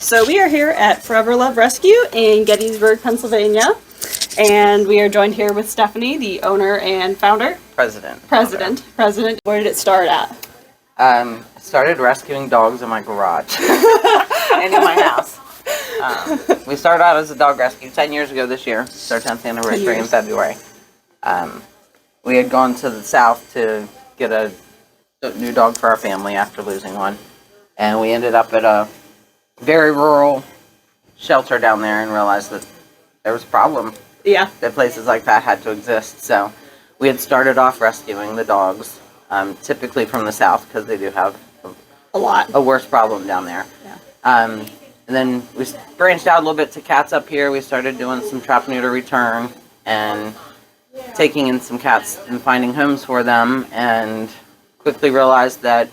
So we are here at Forever Love Rescue in Gettysburg, Pennsylvania, and we are joined here with Stephanie, the owner and founder. President. Where did it start at? I started rescuing dogs in my garage and in my house. We started out as a dog rescue 10 years ago this year. It's our 10th anniversary in February. We had gone to the south to get a new dog for our family after losing one. And we ended up at a very rural shelter down there and realized that there was a problem. Yeah. That places like that had to exist. So we had started off rescuing the dogs, typically from the south because they do have a worse problem down there. Yeah. And then we branched out a little bit to cats up here. We started doing some trap, neuter, return, and taking in some cats and finding homes for them, and quickly realized that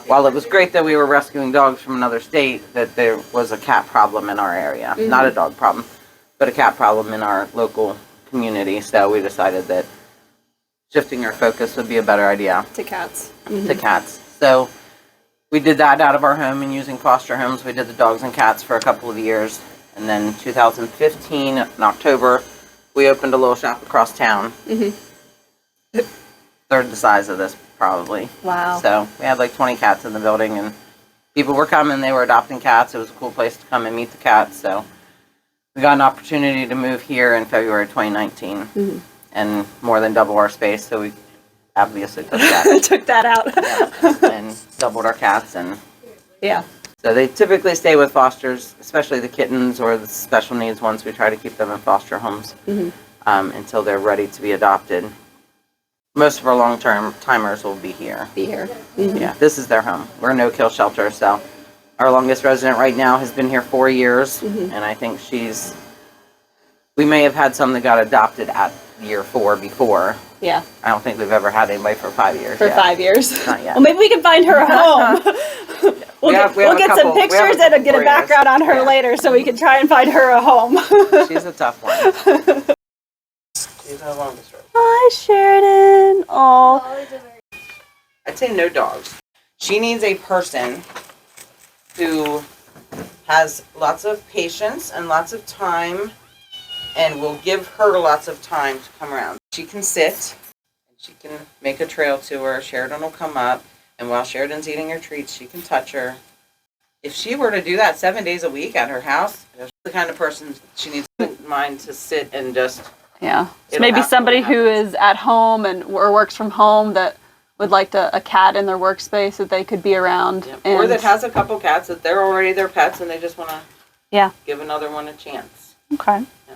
while it was great that we were rescuing dogs from another state, that there was a cat problem in our area. Mm-hmm. Not a dog problem, but a cat problem in our local community. So we decided that shifting our focus would be a better idea. To cats. Mm-hmm. To cats. So we did that out of our home and using foster homes. We did the dogs and cats for a couple of years. And then 2015, in October, we opened a little shop across town. Mm-hmm. Third the size of this, probably. Wow. So we had like 20 cats in the building, and people were coming. They were adopting cats. It was a cool place to come and meet the cats. So we got an opportunity to move here in February 2019, mm-hmm. and more than double our space. So we obviously took that. Took that out. Yeah, and doubled our cats. And yeah. So they typically stay with fosters, especially the kittens or the special needs ones. We try to keep them in foster homes, mm-hmm. Until they're ready to be adopted. Most of our long-term timers will be here. Mm-hmm. Yeah, this is their home. We're a no-kill shelter, so our longest resident right now has been here 4 years, mm-hmm. and I think we may have had some that got adopted at year 4 before. Yeah. I don't think we've ever had anybody for 5 years. For 5 years? Not yet. Well, maybe we can find her a home. We'll get some pictures and get a background on her later so we can try and find her a home. She's a tough one. She's our longest resident. Hi, Sheridan. Oh. I'd say no dogs. She needs a person who has lots of patience and lots of time and will give her lots of time to come around. She can sit, and she can make a trail to her. Sheridan will come up, and while Sheridan's eating her treats, she can touch her. If she were to do that 7 days a week at her house, she's the kind of person she needs in mind to sit and just... Yeah. So maybe somebody who is at home or works from home that would like a cat in their workspace that they could be around. Yep. Or that has a couple cats that they're already their pets and they just want to give another one a chance. Okay. Yeah.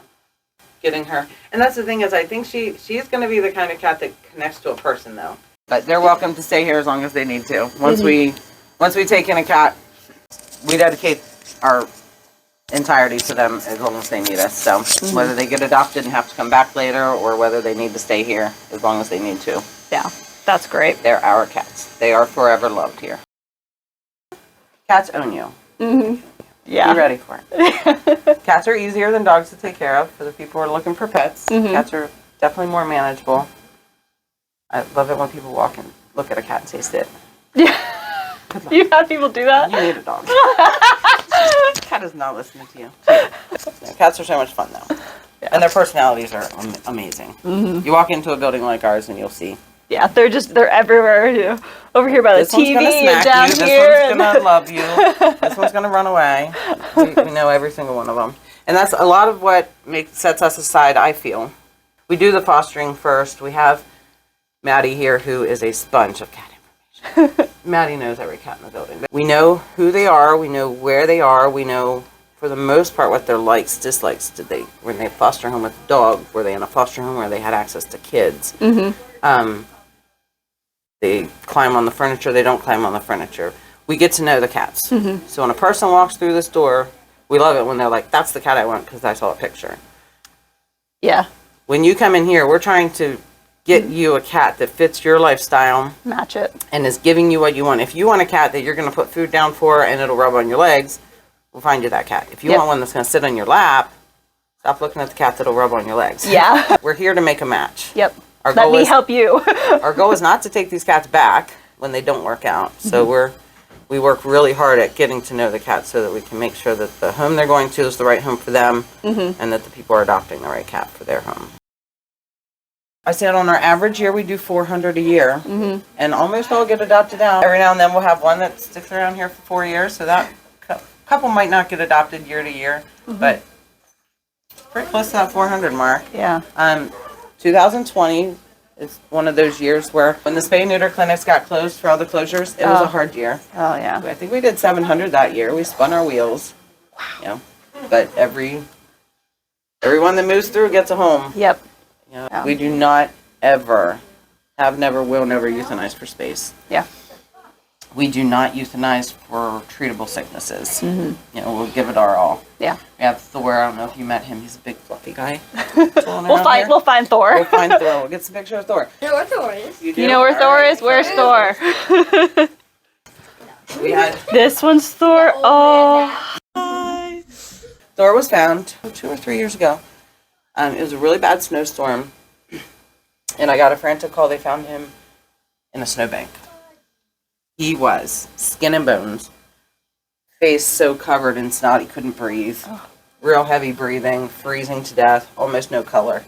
Getting her. And that's the thing is I think she's going to be the kind of cat that connects to a person though. But they're welcome to stay here as long as they need to. Once we take in a cat, we dedicate our entirety to them as long as they need us. So whether they get adopted and have to come back later or whether they need to stay here as long as they need to. Yeah, that's great. They're our cats. They are forever loved here. Cats own you. Mm-hmm. Yeah. Be ready for it. Cats are easier than dogs to take care of for the people who are looking for pets. Mm-hmm. Cats are definitely more manageable. I love it when people walk and look at a cat and say sit. Yeah. You've had people do that? You need a dog. Cat is not listening to you. Cats are so much fun, though. Yeah. And their personalities are amazing. Mm-hmm. You walk into a building like ours and you'll see. Yeah, they're everywhere. You know, over here by the TV, and down here. This one's going to love you. This one's going to run away. We know every single one of them. And that's a lot of what sets us aside, I feel. We do the fostering first. We have Maddie here, who is a sponge of cat information. Maddie knows every cat in the building. We know who they are. We know where they are. We know, for the most part, what their likes, dislikes. When they foster home with a dog, were they in a foster home where they had access to kids? Mm-hmm. They climb on the furniture. They don't climb on the furniture. We get to know the cats. Mm-hmm. So when a person walks through this door, we love it when they're like, that's the cat I want because I saw a picture. Yeah. When you come in here, we're trying to get you a cat that fits your lifestyle. Match it. And is giving you what you want. If you want a cat that you're going to put food down for and it'll rub on your legs, we'll find you that cat. If you want one that's going to sit on your lap, stop looking at the cat that'll rub on your legs. Yeah. We're here to make a match. Yep. Let me help you. Our goal is not to take these cats back when they don't work out. So we're we work really hard at getting to know the cats so that we can make sure that the home they're going to is the right home for them, and that the people are adopting the right cat for their home. I said on our average year we do 400 a year, and almost all get adopted out. Every now and then we'll have one that sticks around here for 4 years, so that couple might not get adopted year to year, but pretty close to that 400 mark. Yeah. 2020 is one of those years where when the spay and neuter clinics got closed for all the closures, it was a hard year. Oh, yeah. I think we did 700 that year. We spun our wheels. Wow. You know, but everyone that moves through gets a home. Yep. You know, we do not ever, will never euthanize for space. Yeah. We do not euthanize for treatable sicknesses. You know, we'll give it our all. Yeah. We have Thor. I don't know if you met him. He's a big fluffy guy. We'll find Thor. We'll find Thor. We'll get some pictures of Thor. You know where Thor is? You know where Thor is? Where's Thor? We had This one's Thor. Oh. Thor was found 2 or 3 years ago. It was a really bad snowstorm, and I got a frantic call. They found him in a snowbank. He was skin and bones, face so covered in snot he couldn't breathe, real heavy breathing, freezing to death, almost no color.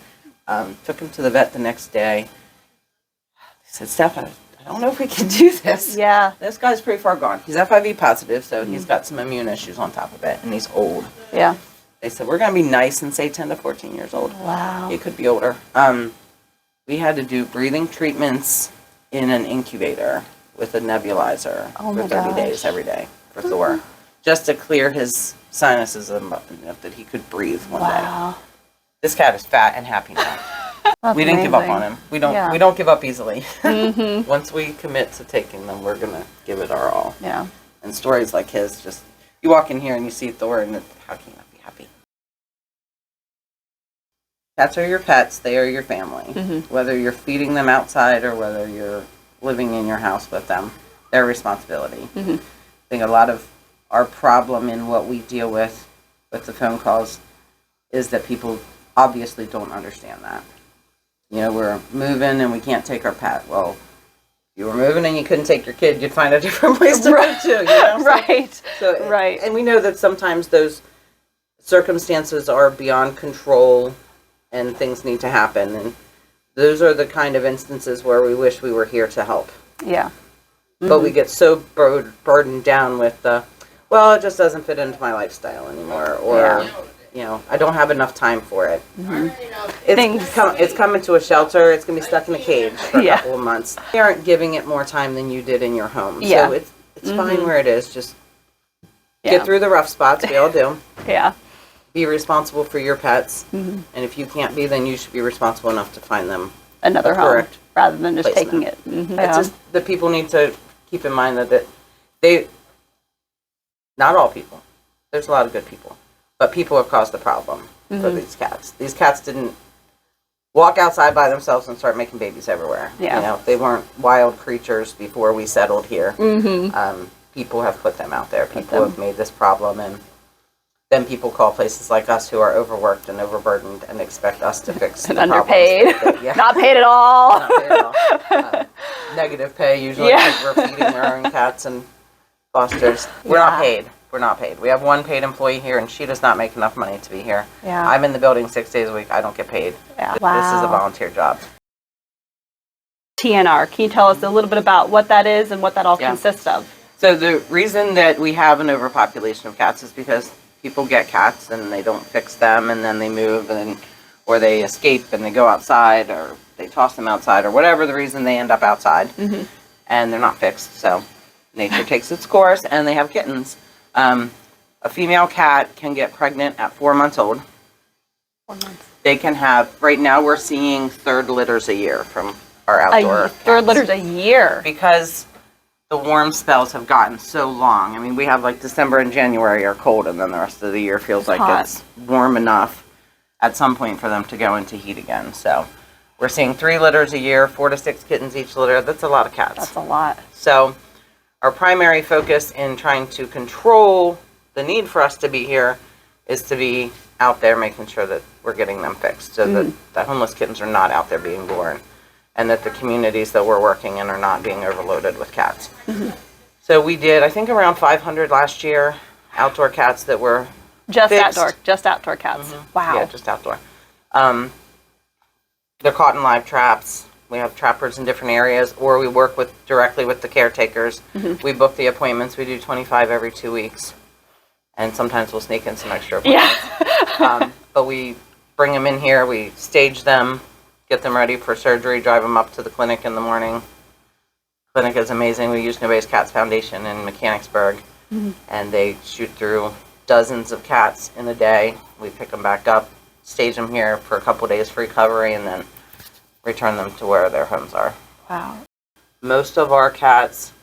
Took him to the vet the next day. He said, "Steph, I don't know if we can do this. Yeah. This guy's pretty far gone. He's FIV positive, so he's got some immune issues on top of it, and he's old." Yeah. They said, "We're going to be nice and say 10 to 14 years old." Wow. He could be older. We had to do breathing treatments in an incubator with a nebulizer for 30 days every day for Thor, just to clear his sinuses enough that he could breathe one day. This cat is fat and happy now. We didn't give up on him. We don't give up easily. Once we commit to taking them, we're gonna give it our all. Yeah. And stories like his, just you walk in here and you see Thor, and how can you not be happy? Cats are your pets. They are your family. Whether you're feeding them outside or whether you're living in your house with them, their responsibility. I think a lot of our problem in what we deal with the phone calls is that people obviously don't understand that. You know, we're moving and we can't take our pet. Well, if you were moving and you couldn't take your kid, you'd find a different place to move to. You know? Right. So, right. And we know that sometimes those circumstances are beyond control and things need to happen. And those are the kind of instances where we wish we were here to help. Yeah. But we get so burdened down with well, it just doesn't fit into my lifestyle anymore, or you know, I don't have enough time for it. It's coming to a shelter. It's gonna be stuck in a cage for a couple of months. They aren't giving it more time than you did in your home. Yeah. So it's fine where it is. Just get through the rough spots. We all do. Yeah. Be responsible for your pets, and if you can't be, then you should be responsible enough to find them Another home rather than just taking it. It's just the people need to keep in mind that not all people. There's a lot of good people, but people have caused the problem for these cats. These cats didn't walk outside by themselves and start making babies everywhere. Yeah. You know, they weren't wild creatures before we settled here. People have put them out there. People have made this problem, and then people call places like us who are overworked and overburdened and expect us to fix and the underpaid. Yeah. Not paid at all. Not paid at all. Negative pay usually because we're feeding our own cats and fosters. We're not paid. We're not paid. We have one paid employee here, and she does not make enough money to be here. Yeah. I'm in the building 6 days a week. I don't get paid. Yeah. This is a volunteer job. TNR. Can you tell us a little bit about what that is and what that all consists of? So the reason that we have an overpopulation of cats is because people get cats and they don't fix them, and then they move, or they escape and they go outside, or they toss them outside, or whatever the reason they end up outside, and they're not fixed. So nature takes its course, and they have kittens. A female cat can get pregnant at 4 months old. 4 months. They can have, right now we're seeing third litters a year from our outdoor Third cats. litters a year. Because the warm spells have gotten so long. I mean, we have like December and January are cold, and then the rest of the year feels like it's warm enough at some point for them to go into heat again. So we're seeing 3 litters a year, 4 to 6 kittens each litter. That's a lot of cats. That's a lot. So our primary focus in trying to control the need for us to be here is to be out there making sure that we're getting them fixed, so that the homeless kittens are not out there being born, and that the communities that we're working in are not being overloaded with cats. So we did, I think, around 500 last year, outdoor cats that were Just fixed. outdoor cats. Wow. Yeah, just outdoor. They're caught in live traps. We have trappers in different areas, or we work directly with the caretakers. We book the appointments. We do 25 every 2 weeks, and sometimes we'll sneak in some extra appointments. Yeah. But we bring them in here. We stage them, get them ready for surgery, drive them up to the clinic in the morning. Clinic is amazing. We use Nobody's Cats Foundation in Mechanicsburg, and they shoot through dozens of cats in a day. We pick them back up, stage them here for a couple days for recovery, and then return them to where their homes are. Wow. Most of our cats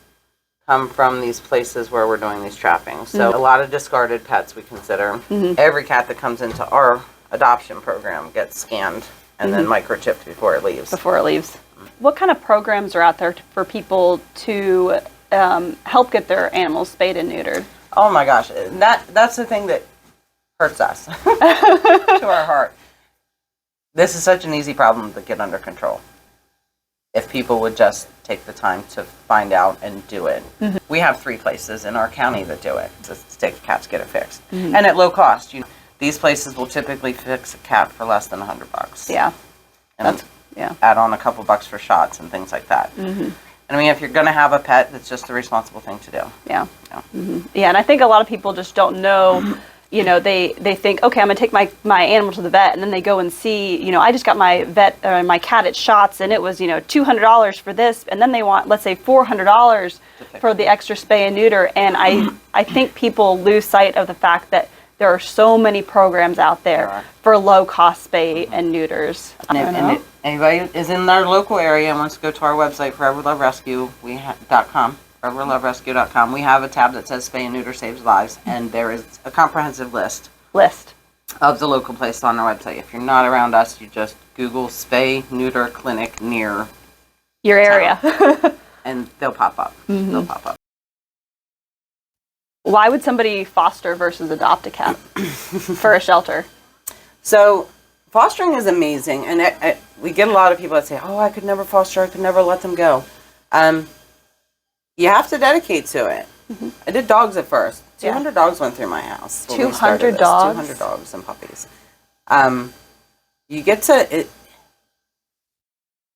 come from these places where we're doing these trappings. So a lot of discarded pets we consider. Every cat that comes into our adoption program gets scanned and then microchipped before it leaves. What kind of programs are out there for people to help get their animals spayed and neutered? Oh my gosh, that's the thing that hurts us to our heart. This is such an easy problem to get under control. If people would just take the time to find out and do it. We have 3 places in our county that do it, to take the cats, get it fixed. And at low cost. These places will typically fix a cat for less than $100. Yeah. And add on a couple bucks for shots and things like that. And I mean, if you're going to have a pet, that's just the responsible thing to do. Yeah. Yeah, and I think a lot of people just don't know. They think, okay, I'm gonna take my animal to the vet, and then they go and see, I just got my my cat at shots, and it was, $200 for this, and then they want, let's say, $400 for the extra spay and neuter, and I think people lose sight of the fact that there are so many programs out there for low cost spay and neuters. And if anybody is in our local area and wants to go to our website, foreverloverescue.com. foreverloverescue.com. We have a tab that says Spay and Neuter Saves Lives, and there is a comprehensive list of the local places on our website. If you're not around us, you just Google Spay Neuter Clinic near your area, and they'll pop up. They'll pop up. Why would somebody foster versus adopt a cat for a shelter? So fostering is amazing, and we get a lot of people that say, "Oh, I could never foster. I could never let them go." You have to dedicate to it. I did dogs at first. 200 dogs went through my house. 200 dogs? 200 dogs and puppies. You get to it.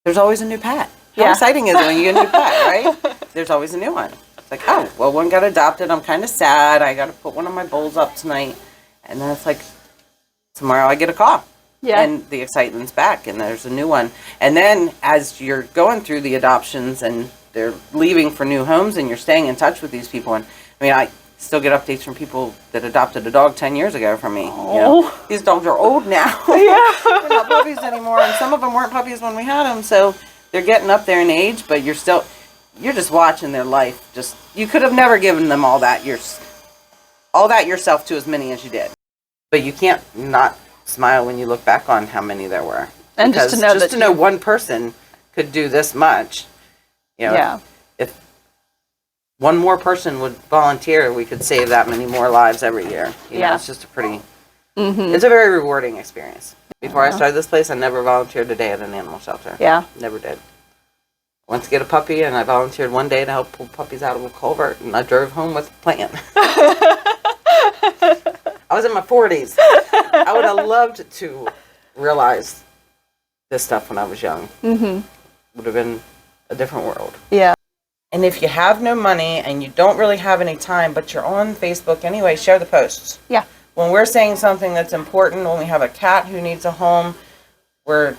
There's always a new pet. How exciting is it when you get a new pet, right? There's always a new one. It's like, oh, well, one got adopted. I'm kind of sad. I got to put one of my bulls up tonight. And then it's like, tomorrow I get a call. Yeah. And the excitement's back, and there's a new one. And then as you're going through the adoptions and they're leaving for new homes and you're staying in touch with these people, and I mean, I still get updates from people that adopted a dog 10 years ago from me. These dogs are old now. They're not puppies anymore, and some of them weren't puppies when we had them, so they're getting up there in age, but you're just watching their life. You could have never given them all that yourself to as many as you did, but you can't not smile when you look back on how many there were, and because just to know one person could do this much. If one more person would volunteer, we could save that many more lives every year. It's just a pretty, it's a very rewarding experience. Before I started this place, I never volunteered a day at an animal shelter. Never did. I went to get a puppy, and I volunteered one day to help pull puppies out of a culvert, and I drove home with a plant. I was in my 40s. I would have loved to realize this stuff when I was young. Would have been a different world. And if you have no money and you don't really have any time, but you're on Facebook anyway, share the posts. When we're saying something that's important, when we have a cat who needs a home, we're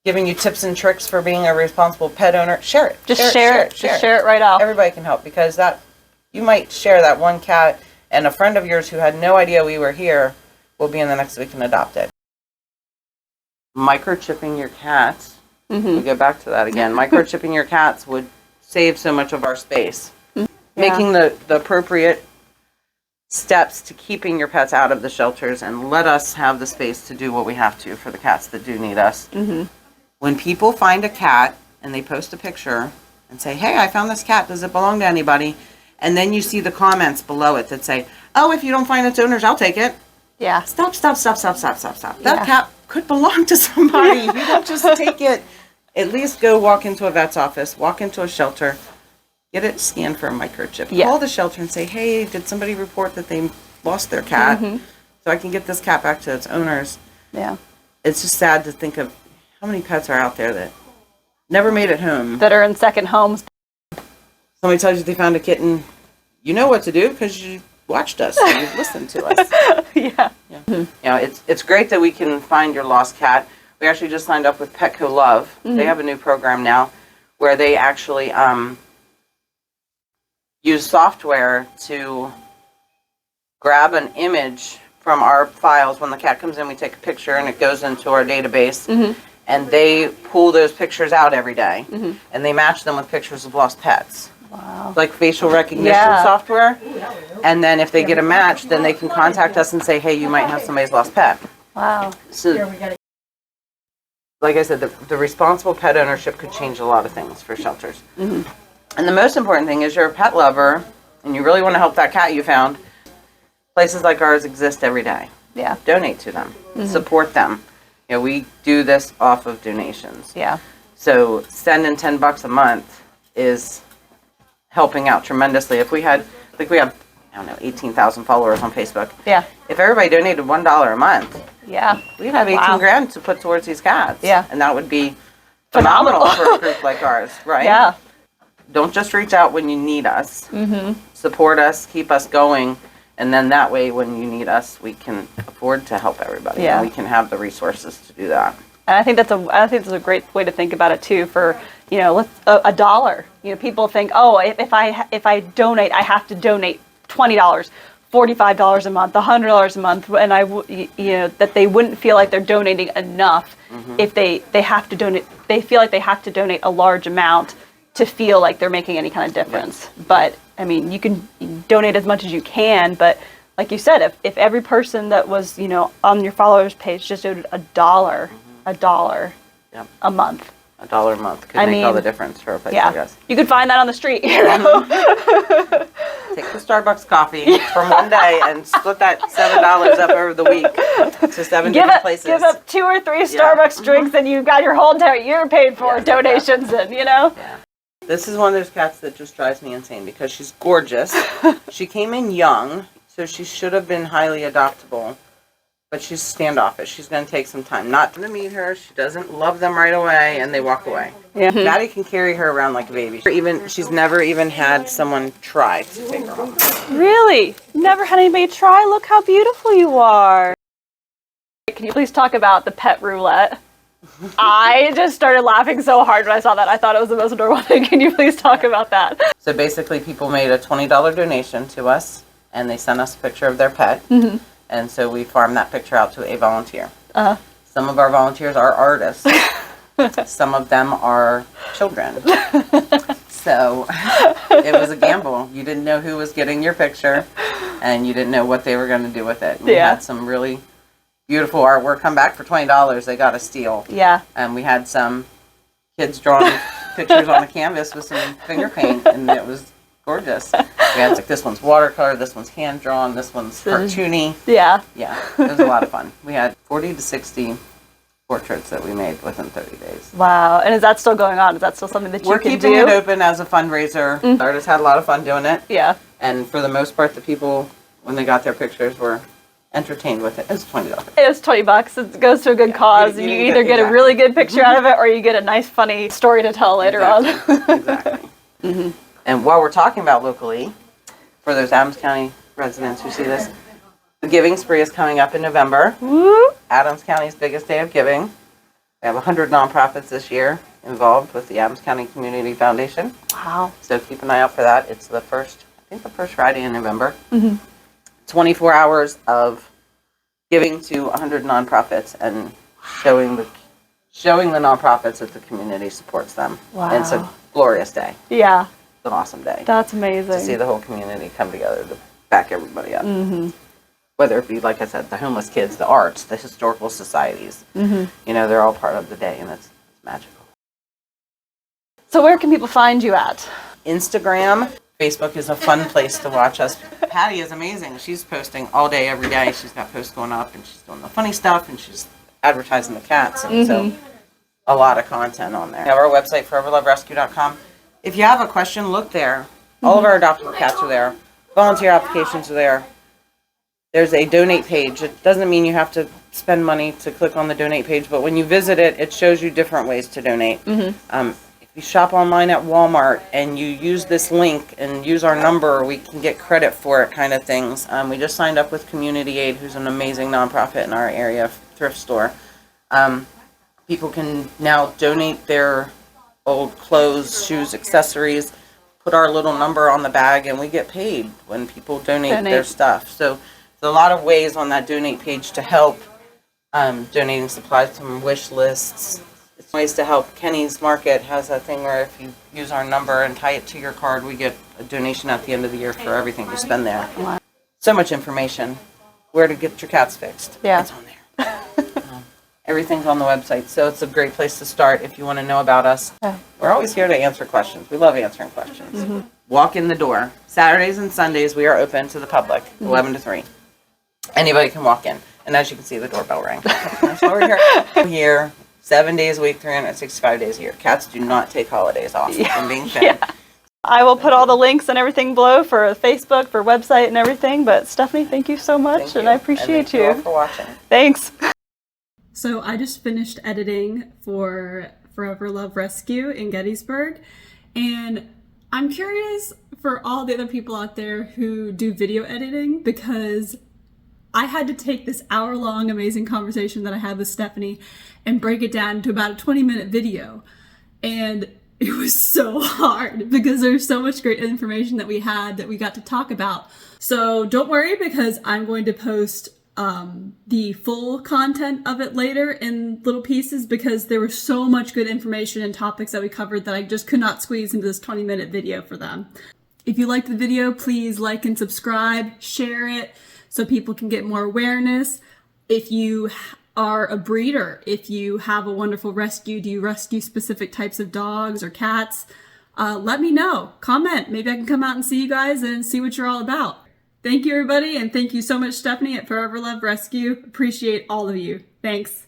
giving you tips and tricks for being a responsible pet owner, share it. Just share it right off. Everybody can help, because you might share that one cat, and a friend of yours who had no idea we were here will be in the next week and adopt it. Microchipping your cats. We go back to that again. Microchipping your cats would save so much of our space. Making the appropriate steps to keeping your pets out of the shelters, and let us have the space to do what we have to for the cats that do need us. When people find a cat and they post a picture and say, "Hey, I found this cat. Does it belong to anybody?" And then you see the comments below it that say, "Oh, if you don't find its owners, I'll take it." Stop. That cat could belong to somebody. You don't just take it. At least go walk into a vet's office, walk into a shelter, get it scanned for a microchip. Yeah. Call the shelter and say, hey, did somebody report that they lost their cat? So I can get this cat back to its owners. Yeah. It's just sad to think of how many pets are out there that never made it home. That are in second homes. Somebody tells you they found a kitten, you know what to do because you watched us, and you've listened to us. Yeah. You know, it's great that we can find your lost cat. We actually just signed up with Petco Love. They have a new program now where they actually use software to grab an image from our files. When the cat comes in, we take a picture and it goes into our database. And they pull those pictures out every day. And they match them with pictures of lost pets. Wow. Like facial recognition software. And then if they get a match, then they can contact us and say, hey, you might have somebody's lost pet. Wow. So, like I said, the responsible pet ownership could change a lot of things for shelters. And the most important thing is you're a pet lover and you really want to help that cat you found. Places like ours exist every day. Yeah. Donate to them. Support them. You know, we do this off of donations. Yeah. So sending $10 a month is helping out tremendously. If we had, like we have, I don't know, 18,000 followers on Facebook. Yeah. If everybody donated $1 a month, Yeah. we'd have 18 grand to put towards these cats. Yeah. And that would be phenomenal for a group like ours, right? Yeah. Don't just reach out when you need us. Support us, keep us going, and then that way when you need us, we can afford to help everybody. Yeah. And we can have the resources to do that. And I think that's a great way to think about it too. For let's a dollar. People think, oh, if I donate, I have to donate $20, $45 a month, $100 a month, and that they wouldn't feel like they're donating enough if they have to donate. They feel like they have to donate a large amount to feel like they're making any kind of difference. But I mean, you can donate as much as you can, but like you said, if every person that was on your followers page just donated a dollar a month. $1 a month could make all the difference for a place like us. You could find that on the street. Take the Starbucks coffee from one day and split that $7 up over the week to 7 different places. Give up 2 or 3 Starbucks drinks and you've got your whole entire year paid for donations and Yeah. This is one of those cats that just drives me insane because she's gorgeous. She came in young, so she should have been highly adoptable. But she's standoffish. She's going to take some time. Not to meet her. She doesn't love them right away, and they walk away. Yeah. Maddie can carry her around like a baby. She's never even had someone try to take her off. Really? Never had anybody try? Look how beautiful you are. Can you please talk about the pet roulette? I just started laughing so hard when I saw that. I thought it was the most adorable thing. Can you please talk about that? So basically, people made a $20 donation to us, and they sent us a picture of their pet. And so we farm that picture out to a volunteer. Some of our volunteers are artists. Some of them are children. So it was a gamble. You didn't know who was getting your picture, and you didn't know what they were going to do with it. We had some really beautiful artwork come back for $20. They got a steal. Yeah. And we had some kids drawing pictures on a canvas with some finger paint, and it was gorgeous. We had this one's watercolor, this one's hand drawn, this one's cartoony. Yeah. Yeah, it was a lot of fun. We had 40 to 60 portraits that we made within 30 days. Wow. And is that still going on? Is that still something that you We're can keeping do? it open as a fundraiser. The artists had a lot of fun doing it. Yeah. And for the most part, the people, when they got their pictures, were entertained with it. It was $20. It was $20. It goes to a good cause, and you either get a really good picture out of it, or you get a nice, funny story to tell later on. Exactly. And while we're talking about locally, for those Adams County residents who see this, the Giving Spree is coming up in November. Woo! Adams County's biggest day of giving. We have 100 nonprofits this year involved with the Adams County Community Foundation. Wow. So keep an eye out for that. It's the first Friday in November. 24 hours of giving to 100 nonprofits and showing the nonprofits that the community supports them. Wow. And it's a glorious day. Yeah. It's an awesome day. That's amazing. To see the whole community come together to back everybody up. Whether it be, like I said, the homeless kids, the arts, the historical societies. They're all part of the day, and it's magical. So where can people find you at? Instagram. Facebook is a fun place to watch us. Patty is amazing. She's posting all day, every day. She's got posts going up, and she's doing the funny stuff, and she's advertising the cats. And so a lot of content on there. We have our website, foreverloverescue.com. If you have a question, look there. All of our adoptable cats are there. Volunteer applications are there. There's a donate page. It doesn't mean you have to spend money to click on the donate page, but when you visit it, it shows you different ways to donate. If you shop online at Walmart and you use this link and use our number, we can get credit for it, kind of things. We just signed up with Community Aid, who's an amazing nonprofit in our area, thrift store. People can now donate their old clothes, shoes, accessories, put our little number on the bag, and we get paid when people donate their stuff. So there's a lot of ways on that donate page to help, donating supplies from wish lists. It's ways to help. Kenny's Market has a thing where if you use our number and tie it to your card, we get a donation at the end of the year for everything you spend there. Wow. So much information. Where to get your cats fixed. Yeah. It's on there. Everything's on the website, so it's a great place to start if you want to know about us. Yeah. We're always here to answer questions. We love answering questions. Walk in the door. Saturdays and Sundays, we are open to the public, 11 to 3. Anybody can walk in. And as you can see, the doorbell rang. That's why we're here. We're here 7 days a week, 365 days a year. Cats do not take holidays off from being fed. Yeah. I will put all the links and everything below for Facebook, for website and everything. But Stephanie, thank you so much, and I appreciate you. Thank you all for watching. Thanks. So I just finished editing for Forever Love Rescue in Gettysburg, and I'm curious for all the other people out there who do video editing, because I had to take this hour-long amazing conversation that I had with Stephanie and break it down to about a 20-minute video. And it was so hard because there's so much great information that we had that we got to talk about. So don't worry, because I'm going to post the full content of it later in little pieces, because there was so much good information and topics that we covered that I just could not squeeze into this 20-minute video for them. If you liked the video, please like and subscribe, share it so people can get more awareness. If you are a breeder, if you have a wonderful rescue, do you rescue specific types of dogs or cats? Let me know. Comment. Maybe I can come out and see you guys and see what you're all about. Thank you, everybody, and thank you so much, Stephanie, at Forever Love Rescue. Appreciate all of you. Thanks.